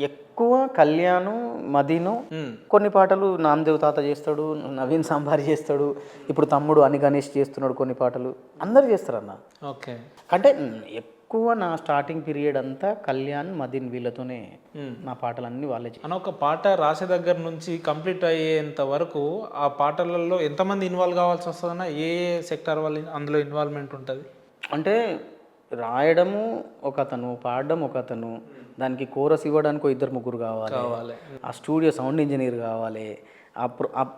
ఎక్కువ కళ్యాణ్, మదీను, కొన్ని పాటలు నామదేవ్ తాత చేస్తాడు, నవీన్ సాంబారి చేస్తాడు, ఇప్పుడు తమ్ముడు అని గణేష్ చేస్తున్నాడు కొన్ని పాటలు, అందరు చేస్తారన్న. ఓకే. అంటే ఎక్కువ నా స్టార్టింగ్ పీరియడ్ అంతా కళ్యాణ్, మదీన్ వీళ్ళతోనే నా పాటలన్నీ వాళ్ళే అని ఒక పాట రాసే దగ్గర నుంచి కంప్లీట్ అయ్యేంత వరకు ఆ పాటలలో ఎంతమంది ఇన్వాల్వ్ కావాల్సి వస్తుందన్న? ఏ సెక్టార్ వాళ్ళు అందులో ఇన్వాల్వ్మెంట్ ఉంటుంది? అంటే రాయడము ఒక అతను, పాడడం ఒక అతను, దానికి కోరస్ ఇవ్వడానికి ఇద్దరు ముగ్గురు కావాలి, ఆ స్టూడియో సౌండ్ ఇంజనీర్ కావాలి,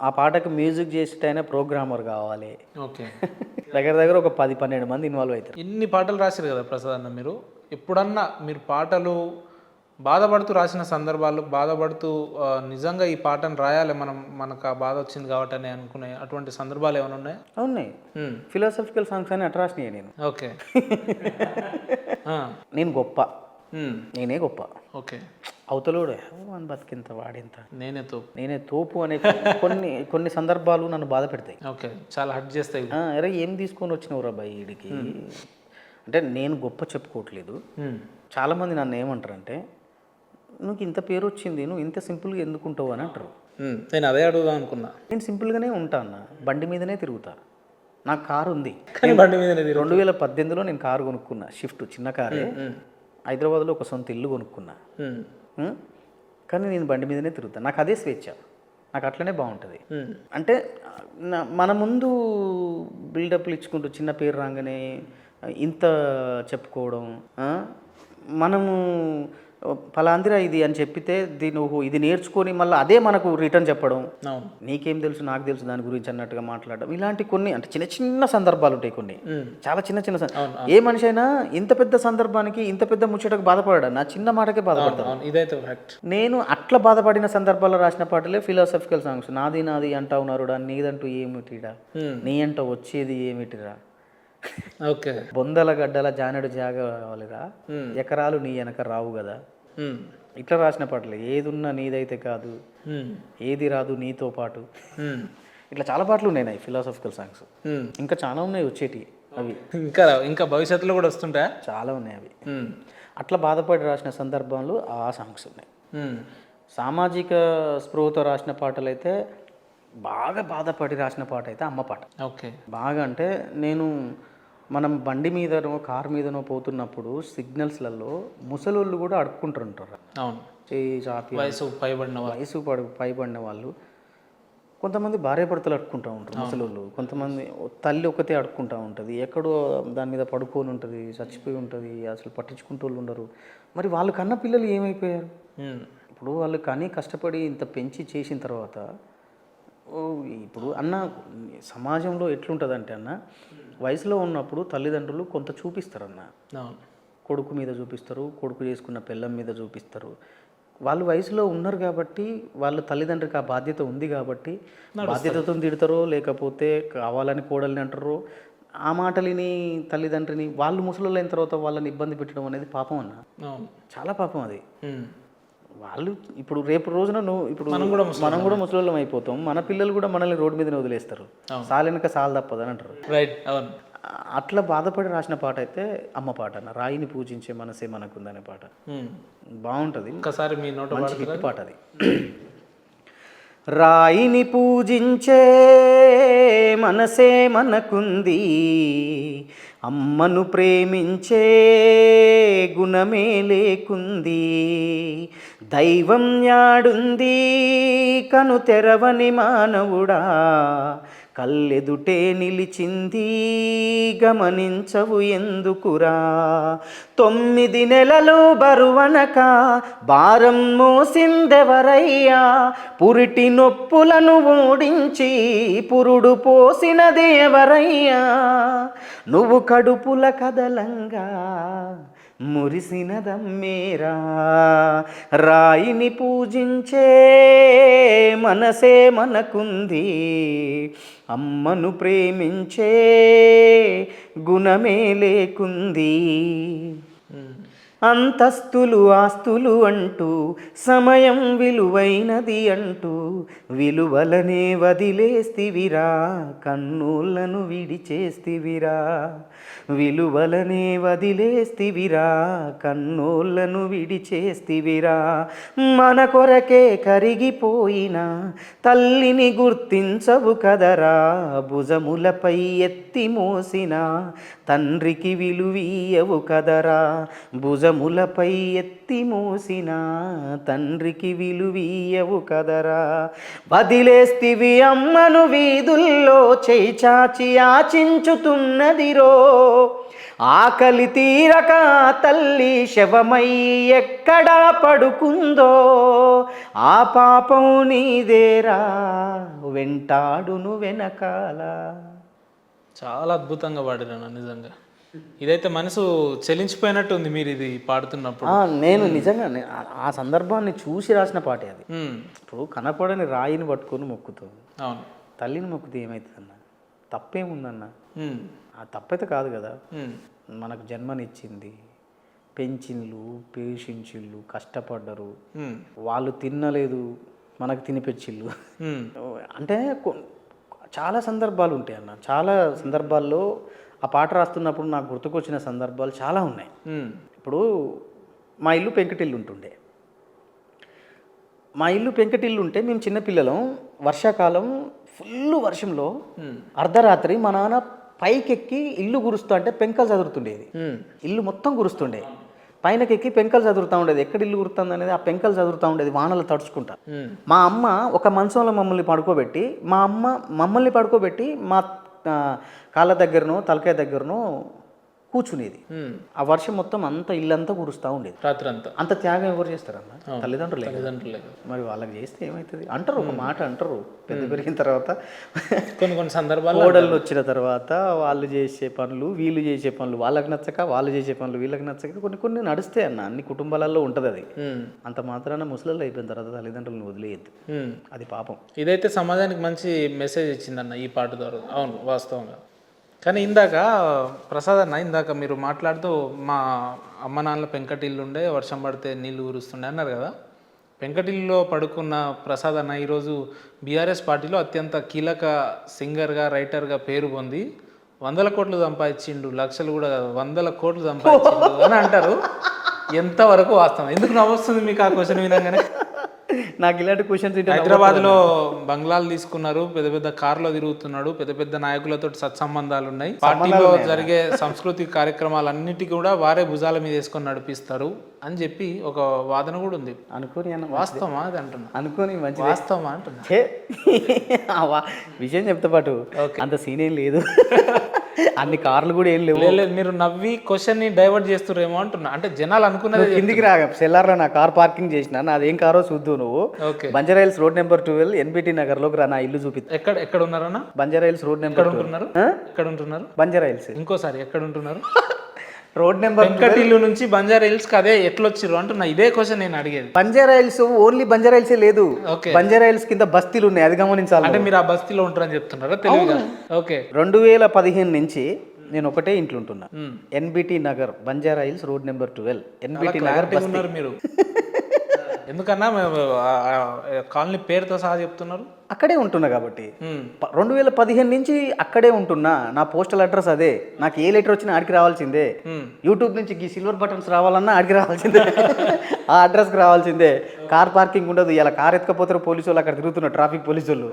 ఆ పాటకు మ్యూజిక్ చేసేటైనా ప్రోగ్రామర్ కావాలి. ఓకే. దగ్గర దగ్గర ఒక 10-12 మంది ఇన్వాల్వ్ అవుతారు. ఇన్ని పాటలు రాశారు కదా ప్రసాద్ అన్న, మీరు ఎప్పుడన్నా మీరు పాటలు బాధపడుతూ రాసిన సందర్భాలు, బాధపడుతూ నిజంగా ఈ పాటను రాయాలి మనకు ఆ బాధ వచ్చింది కాబట్టి అని అనుకునే అటువంటి సందర్భాలు ఏమైనా ఉన్నాయా? ఉన్నాయి. ఫిలాసఫికల్ సాంగ్స్ అని అట్రాసినాయి నేను. ఓకే. నేను గొప్ప, నేనే గొప్ప, ఓకే, అవతలోడు అని బతికింత వాడింత, నేనే తోపు అనే కొన్ని సందర్భాలు నన్ను బాధ పెడతాయి. ఓకే, చాలా హర్ట్ చేస్తాయి. అరే ఏం తీసుకొని వచ్చినవురా బాయ్ వీడికి అంటే. నేను గొప్ప చెప్పుకోవట్లేదు. చాలామంది నన్ను ఏమంటారంటే, నువ్వు ఇంత పేరు వచ్చింది, నువ్వు ఇంత సింపుల్గా ఎందుకుంటావు అని అంటారు. నేను అదే అడుగుదాం అనుకున్నా. నేను సింపుల్గానే ఉంటా అన్న, బండి మీదనే తిరుగుతా, నాకు కారు ఉంది. బండి మీద 2018లో నేను కారు కొనుక్కున్నా, షిఫ్ట్ చిన్న కారే. హైదరాబాద్లో ఒక సొంత ఇల్లు కొనుక్కున్నా. కానీ నేను బండి మీదనే తిరుగుతా, నాకు అదే స్వేచ్ఛ, నాకు అట్లనే బాగుంటుంది. అంటే మన ముందు బిల్డప్లు ఇచ్చుకుంటూ చిన్న పేరు రాగానే ఇంత చెప్పుకోవడం, మనము ఫలాందిరా ఇది అని చెప్పితే ఇది నేర్చుకొని మళ్ళీ అదే మనకు రిటర్న్ చెప్పడం, నీకేం తెలుసు నాకు తెలుసు దాని గురించి అన్నట్టుగా మాట్లాడడం, ఇలాంటి కొన్ని అంటే చిన్న చిన్న సందర్భాలు ఉంటాయి. కొన్ని చాలా చిన్న చిన్న ఏ మనిషి అయినా ఇంత పెద్ద సందర్భానికి ఇంత పెద్ద ముచ్చటకు బాధపడాడు, నా చిన్న మాటకే బాధపడతాను. ఇదైతే నేను అట్లా బాధపడిన సందర్భాల్లో రాసిన పాటలే ఫిలాసఫికల్ సాంగ్స్. నాది నాది అంటావు నరుడా, నీదంటూ ఏమిటిడా, నీ అంట వచ్చేది ఏమిటిరా, ఓకే, బొందల గడ్డల జానెడు జాగ కావాలిరా, ఎకరాలు నీ వెనక రావు కదా, ఇట్లా రాసిన పాటలు. ఏదున్నా నీదైతే కాదు, ఏది రాదు నీతో పాటు, ఇట్లా చాలా పాటలు ఉన్నాయి ఫిలాసఫికల్ సాంగ్స్. ఇంకా చాలా ఉన్నాయి వచ్చేటి, అవి ఇంకా భవిష్యత్తులో కూడా వస్తుంటాయా? చాలా ఉన్నాయి అవి. అట్లా బాధపడి రాసిన సందర్భాలు ఆ సాంగ్స్ ఉన్నాయి. సామాజిక స్పృహతో రాసిన పాటలు అయితే, బాగా బాధపడి రాసిన పాట అయితే అమ్మ పాట. ఓకే. బాగా అంటే మనం బండి మీదనో కారు మీదనో పోతున్నప్పుడు సిగ్నల్స్లలో ముసలోళ్ళు కూడా అడుక్కుంటుంటారు. అవును, చేయి చాపి, వయసు పైబడిన వాళ్ళు. కొంతమంది భార్యాభర్తలు అడుక్కుంటూ ఉంటారు ముసలోళ్ళు, కొంతమంది తల్లి ఒకతే అడుక్కుంటూ ఉంటుంది, ఎక్కడో దాని మీద పడుకొని ఉంటుంది, చచ్చిపోయి ఉంటుంది, అసలు పట్టించుకుంటూ వాళ్ళు ఉండరు. మరి వాళ్ళు కన్న పిల్లలు ఏమైపోయారు? ఇప్పుడు వాళ్ళు కానీ కష్టపడి ఇంత పెంచి చేసిన తర్వాత, ఇప్పుడు అన్న సమాజంలో ఎట్లుంటుందంటే అన్న, వయసులో ఉన్నప్పుడు తల్లిదండ్రులు కొంత చూపిస్తారన్న, కొడుకు మీద చూపిస్తారు, కొడుకు చేసుకున్న పిల్లం మీద చూపిస్తారు. వాళ్ళు వయసులో ఉన్నారు కాబట్టి, వాళ్ళ తల్లిదండ్రికి ఆ బాధ్యత ఉంది కాబట్టి బాధ్యతతో తిడతారో, లేకపోతే కావాలని కోడల్ని అంటారో, ఆ మాటలిని తల్లిదండ్రిని వాళ్ళు ముసలు అయిన తర్వాత వాళ్ళని ఇబ్బంది పెట్టడం అనేది పాపం అన్న, చాలా పాపం అది. వాళ్ళు ఇప్పుడు రేపు రోజున మనం కూడా ముసలోళ్ళం అయిపోతాం, మన పిల్లలు కూడా మనల్ని రోడ్డు మీదనే వదిలేస్తారు, సాలెనక సాలు తప్పదని అంటారు. అట్లా బాధపడి రాసిన పాట అయితే అమ్మ పాట అన్న. రాయిని పూజించే మనసే మనకుందనే పాట బాగుంటుంది. ఒకసారి మీ నోట హిట్ పాట అది. రాయిని పూజించే మనసే మనకుంది, అమ్మను ప్రేమించే గుణమే లేకుంది, దైవం యాడుంది కను తెరవని మానవుడా, కళ్ళెదుటే నిలిచింది గమనించవు ఎందుకురా, 9 నెలలు బరువనక భారం మోసిందెవరయ్యా, పురిటి నొప్పులను ఓడించి పురుడు పోసినది ఎవరయ్యా, నువ్వు కడుపుల కదలంగా మురిసినదమ్మేరా, రాయిని పూజించే మనసే మనకుంది, అమ్మను ప్రేమించే గుణమే లేకుంది. అంతస్తులు ఆస్తులు అంటూ సమయం విలువైనది అంటూ విలువలనే వదిలేస్తివిరా, కన్నులను విడిచేస్తివిరా, విలువలనే వదిలేస్తివిరా, కన్నులను విడిచేస్తివిరా. మన కొరకే కరిగిపోయిన తల్లిని గుర్తించవు కదరా, భుజములపై ఎత్తి మోసిన తండ్రికి విలువీయవు కదరా, భుజములపై ఎత్తి మోసిన తండ్రికి విలువీయవు కదరా. వదిలేస్తివి అమ్మను వీధుల్లో చేయి చాచి ఆచించుతున్నదిరో, ఆకలి తీరక తల్లి శవమై ఎక్కడా పడుకుందో, ఆ పాపం నీదేరా వెంటాడును వెనకాల. చాలా అద్భుతంగా పాడారన్న నిజంగా. ఇదైతే మనసు చెలించిపోయినట్టు ఉంది మీరు ఇది పాడుతున్నప్పుడు. నేను నిజంగా ఆ సందర్భాన్ని చూసి రాసిన పాటే అది. ఇప్పుడు కనపడని రాయిని పట్టుకొని మొక్కుతావు, అవును, తల్లిని మొక్కుతే ఏమవుతుందన్న? తప్పేముందన్న? ఆ తప్పైతే కాదు కదా. మనకు జన్మనిచ్చింది, పెంచిళ్ళు పేషించిళ్ళు, కష్టపడ్డరు, వాళ్ళు తినలేదు మనకు తినిపెచ్చిళ్ళు. అంటే చాలా సందర్భాలు ఉంటాయి అన్న. చాలా సందర్భాల్లో ఆ పాట రాస్తున్నప్పుడు నాకు గుర్తుకొచ్చిన సందర్భాలు చాలా ఉన్నాయి. ఇప్పుడు మా ఇల్లు పెంకటిల్లు ఉంటుండే. మా ఇల్లు పెంకటిల్లు ఉంటే మేము చిన్నపిల్లలం, వర్షాకాలం ఫుల్ వర్షంలో అర్ధరాత్రి మా నాన్న పైకెక్కి ఇల్లు గురుస్తూ అంటే పెంకలు చదురుతుండేది. ఇల్లు మొత్తం గురుస్తుండే, పైనకెక్కి పెంకలు చదురుతూ ఉండేది. ఎక్కడ ఇల్లు గురుతుంది అనేది ఆ పెంకలు చదురుతూ ఉండేది వానలు తడుచుకుంటా. మా అమ్మ ఒక మంచంలో మమ్మల్ని పడుకోబెట్టి, మమ్మల్ని పడుకోబెట్టి మా కాళ్ళ దగ్గరనో తలకాయ దగ్గరనో కూర్చునేది. ఆ వర్షం మొత్తం అంతా ఇల్లంతా కురుస్తూ ఉండేది రాత్రి అంతా. అంత త్యాగం ఎవరు చేస్తారన్న? తల్లిదండ్రులే. తల్లిదండ్రులే. మరి వాళ్ళకి చేస్తే ఏమవుతుంది అంటారు, ఒక మాట అంటారు. పెద్ద పెరిగిన తర్వాత కొన్ని సందర్భాలు కోడళ్ళు వచ్చిన తర్వాత వాళ్ళు చేసే పనులు వీళ్ళు చేసే పనులు వాళ్ళకి నచ్చక, వాళ్ళు చేసే పనులు వీళ్ళకి నచ్చక కొన్ని నడుస్తాయి అన్న. అన్ని కుటుంబాలలో ఉంటుంది అది. అంత మాత్రాన ముసలిళ్ళు అయిపోయిన తర్వాత తల్లిదండ్రులను వదిలేయద్దు, అది పాపం. ఇదైతే సమాజానికి మంచి మెసేజ్ ఇచ్చిందన్న ఈ పాట ద్వారా. అవును, వాస్తవంగా. కానీ ఇందాక ప్రసాద్ అన్న, ఇందాక మీరు మాట్లాడుతూ మా అమ్మ నాన్నల పెంకటిల్లు ఉండే, వర్షం పడితే నీళ్లు ఊరుస్తుండే అన్నారు కదా. పెంకటిల్లులో పడుకున్న ప్రసాద్ అన్న ఈరోజు బీఆర్ఎస్ పార్టీలో అత్యంత కీలక సింగర్గా, రైటర్గా పేరు పొంది 100 కోట్లు సంపాదించిండు, లక్షలు కూడా 100 కోట్లు సంపాదించిండు అని అంటారు. ఎంతవరకు వాస్తవం? ఎందుకు నవ్వొస్తుంది మీకు ఆ క్వశ్చన్ వినగానే? నాకు ఇలాంటి క్వశ్చన్స్ హైదరాబాద్లో బంగ్లాలు తీసుకున్నారు, పెద్ద పెద్ద కార్లో తిరుగుతున్నాడు, పెద్ద పెద్ద నాయకులతో సత్సంబంధాలు ఉన్నాయి, పార్టీలో జరిగే సాంస్కృతిక కార్యక్రమాలన్నిటికీ కూడా వారే భుజాల మీద వేసుకొని నడిపిస్తారు అని చెప్పి ఒక వాదన కూడా ఉంది. అనుకోని అన్న, వాస్తవమా అది అంటున్నా? అనుకోని మంచి వాస్తవమా అంటున్నా. విషయం చెప్తా పాటు అంత సీన్ ఏం లేదు, అన్ని కార్లు కూడా ఏం లేవు. లేదు, మీరు నవ్వి క్వశ్చన్ ని డైవర్ట్ చేస్తుర్రేమో అంటున్నా. అంటే జనాలు అనుకున్నది కిందికి రా, సెల్లార్లో నా కార్ పార్కింగ్ చేసిన, నాదేం కారో చూద్దు నువ్వు. Banjara Hills road number 12 NBT Nagar లోకి రా, నా ఇల్లు చూపిస్తా. ఎక్కడ ఉన్నారన్నా? బంజారాయిల్స్ రోడ్ నెంబర్ ఉంటున్నారు. ఎక్కడ ఉంటున్నారు? బంజారాయిల్స్. ఇంకోసారి ఎక్కడ ఉంటున్నారు? రోడ్ నెంబర్ వెంకటిల్లు నుంచి బంజారా హిల్స్ కి అదే ఎట్లొచ్చిర్రు అంటున్నా. ఇదే క్వశ్చన్ నేను అడిగేది. Banjara hills only Banjara hills లేదు, బంజారా హిల్స్ కింద బస్తీలు ఉన్నాయి, అది గమనించాలి. అంటే మీరు ఆ బస్తీలో ఉంటారని చెప్తున్నారా తెలివిగా? ఓకే. 2015 నుంచి నేను ఒకటే ఇంట్లో ఉంటున్నా, NBT Nagar, Banjara hills road number 12 NBT Nagar. ఉన్నారు మీరు ఎందుకన్నా కాలనీ పేరుతో సహా చెప్తున్నారు? అక్కడే ఉంటున్నా కాబట్టి. 2015 నుంచి అక్కడే ఉంటున్నా, నా పోస్టల్ అడ్రస్ అదే. నాకు ఏ లెటర్ వచ్చినా ఆడికి రావాల్సిందే. యూట్యూబ్ నుంచి ఈ సిల్వర్ బటన్స్ రావాలన్నా ఆడికి రావాల్సిందే, ఆ అడ్రస్కి రావాల్సిందే. కార్ పార్కింగ్ ఉండదు. ఇలా కార్ ఎత్తుకపోతారు పోలీసు వాళ్ళు, అక్కడ తిరుగుతున్నారు ట్రాఫిక్ పోలీసు వాళ్ళు.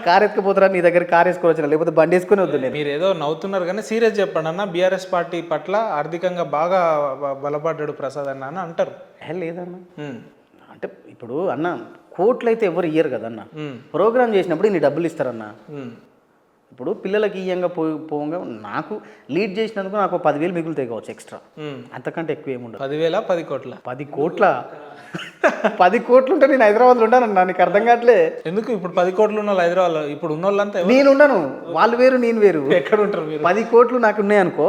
కార్ ఎత్తుకపోతారా, నీ దగ్గర కార్ వేసుకొని వచ్చిన, లేకపోతే బండి వేసుకొని వద్దు. నేను మీరు ఏదో నవ్వుతున్నారు కానీ సీరియస్ చెప్పండి అన్న. బీఆర్ఎస్ పార్టీ పట్ల ఆర్థికంగా బాగా బలపడ్డాడు ప్రసాద్ అన్న అని అంటారు. లేదన్న, అంటే ఇప్పుడు అన్న కోట్లు అయితే ఎవరు ఇయ్యరు కదన్న. ప్రోగ్రామ్ చేసినప్పుడు ఇన్ని డబ్బులు ఇస్తారన్న. ఇప్పుడు పిల్లలకి ఇయ్యంగా పోగా నాకు లీడ్ చేసినందుకు నాకు 10,000 మిగులుతాయి కావచ్చు ఎక్స్ట్రా, అంతకంటే ఎక్కువ ఏముండదు. 10,000 10 కోట్ల? 10 కోట్ల 10 కోట్లు ఉంటే నేను హైదరాబాద్లో ఉంటానన్నా, నీకు అర్థం కావట్లే. ఎందుకు ఇప్పుడు 10 కోట్లు ఉన్న హైదరాబాద్లో? ఇప్పుడు ఉన్న వాళ్ళంతా నేను ఉండను, వాళ్ళు వేరు నేను వేరు. ఎక్కడ ఉంటారు మీరు? 10 కోట్లు నాకు ఉన్నాయి అనుకో,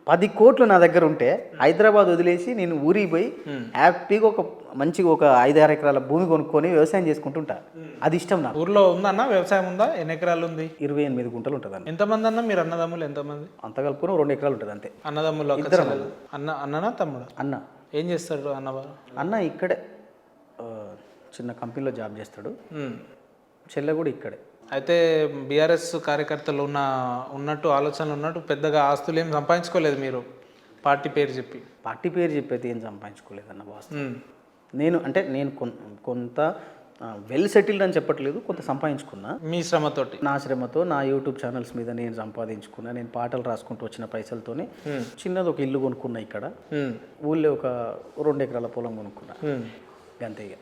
10 కోట్లు నా దగ్గర ఉంటే హైదరాబాద్ వదిలేసి నేను ఊరికి పోయి హ్యాపీగా మంచిగా ఒక 5-6 ఎకరాల భూమి కొనుక్కొని వ్యవసాయం చేసుకుంటుంటా. అది ఇష్టం నాకు. ఊర్లో ఉందన్న వ్యవసాయం ఉందా? ఎన్ని ఎకరాలు ఉంది? 28 గుంటలు ఉంటుంది అన్న. ఎంతమంది అన్న మీరు అన్నదమ్ములు? ఎంతమంది? అంత కలుపుకొని 2 ఎకరాలు ఉంటుంది అంతే. అన్నదమ్ములు అన్ననా తమ్ముడు? అన్న. ఏం చేస్తాడు అన్నవారు? అన్న ఇక్కడే చిన్న కంపెనీలో జాబ్ చేస్తాడు. చెల్లె కూడా ఇక్కడే. అయితే బీఆర్ఎస్ కార్యకర్తలు ఉన్నట్టు ఆలోచనలు ఉన్నట్టు పెద్దగా ఆస్తులు ఏం సంపాదించుకోలేదు మీరు పార్టీ పేరు చెప్పి? పార్టీ పేరు చెప్పేది ఏం సంపాదించుకోలేదన్న వాస్తవం. నేను కొంత వెల్ సెటిల్డ్ అని చెప్పట్లేదు, కొంత సంపాదించుకున్నా మీ శ్రమతోటి. నా శ్రమతో నా యూట్యూబ్ ఛానల్స్ మీద నేను సంపాదించుకున్నా. నేను పాటలు రాసుకుంటూ వచ్చిన పైసలతోనే చిన్నది ఒక ఇల్లు కొనుక్కున్నా ఇక్కడ. ఊళ్ళో ఒక 2 ఎకరాల పొలం కొనుక్కున్నా. అంతే. ఇక